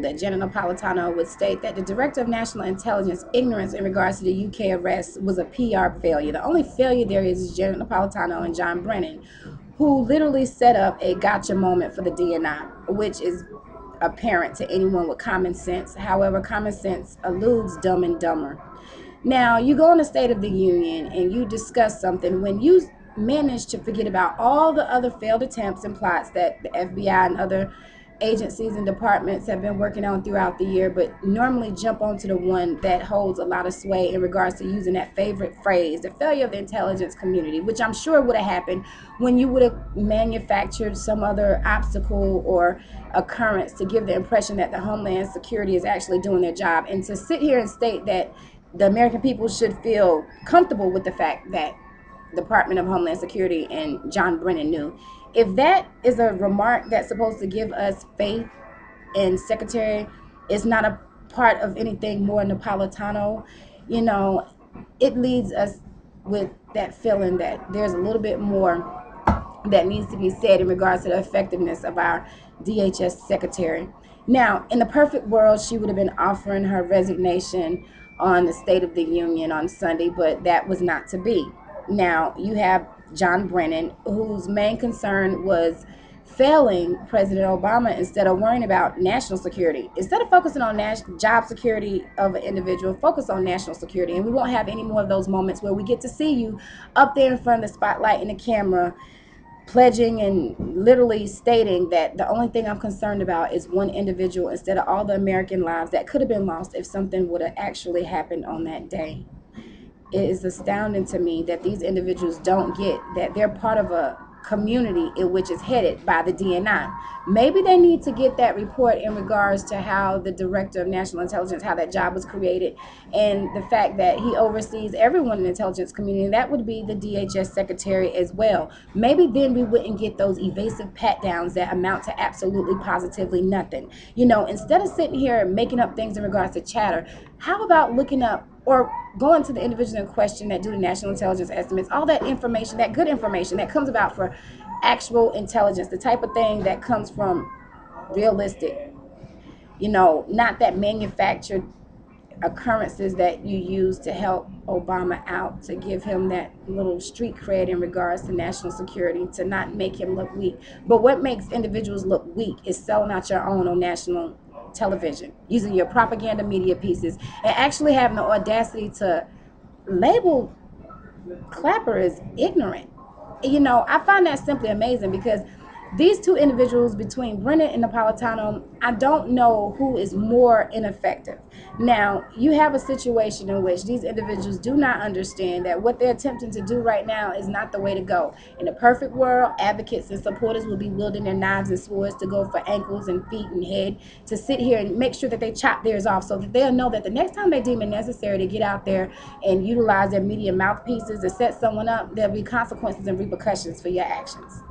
that Janet Napolitano would state that the Director of National Intelligence ignorance in regards to the UK arrest was a PR failure. The only failure there is Janet Napolitano and John Brennan, who literally set up a gotcha moment for the DNI, which is apparent to anyone with common sense. However, common sense eludes Dumb and Dumber. Now, you go on the State of the Union and you discuss something when you manage to forget about all the other failed attempts and plots that the FBI and other agencies and departments have been working on throughout the year, but normally jump onto the one that holds a lot of sway in regards to using that favorite phrase, the failure of the intelligence community, which I'm sure would have happened when you would have manufactured some other obstacle or occurrence to give the impression that the Homeland Security is actually doing their job. And to sit here and state that the American people should feel comfortable with the fact that Department of Homeland Security and John Brennan knew. If that is a remark that's supposed to give us faith in Secretary, it's not a part of anything more Napolitano, you know, it leads us with that feeling that there's a little bit more that needs to be said in regards to the effectiveness of our DHS secretary. Now, in the perfect world, she would have been offering her resignation on the State of the Union on Sunday, but that was not to be. Now, you have John Brennan, whose main concern was failing President Obama instead of worrying about national security. Instead of focusing on job security of an individual, focus on national security. And we won't have any more of those moments where we get to see you up there in front of the spotlight and the camera pledging and literally stating that the only thing I'm concerned about is one individual instead of all the American lives that could have been lost if something would have actually happened on that day. It is astounding to me that these individuals don't get that they're part of a community in which is headed by the DNI. Maybe they need to get that report in regards to how the Director of National Intelligence, how that job was created, and the fact that he oversees everyone in the intelligence community. That would be the DHS Secretary as well. Maybe then we wouldn't get those evasive pat downs that amount to absolutely positively nothing. You know, instead of sitting here and making up things in regards to chatter, how about looking up or going to the individuals in question that do the national intelligence estimates, all that information, that good information that comes about for actual intelligence, the type of thing that comes from realistic, you know, not that manufactured occurrences that you use to help Obama out, to give him that little street cred in regards to national security, to not make him look weak. But what makes individuals look weak is selling out your own on national television, using your propaganda media pieces, and actually having the audacity to label Clapper as ignorant. You know, I find that simply amazing because these two individuals, between Brennan and Napolitano, I don't know who is more ineffective. Now, you have a situation in which these individuals do not understand that what they're attempting to do right now is not the way to go. In a perfect world, advocates and supporters will be wielding their knives and swords to go for ankles and feet and head, to sit here and make sure that they chop theirs off so that they'll know that the next time they deem it necessary to get out there and utilize their media mouthpieces to set someone up, there'll be consequences and repercussions for your actions.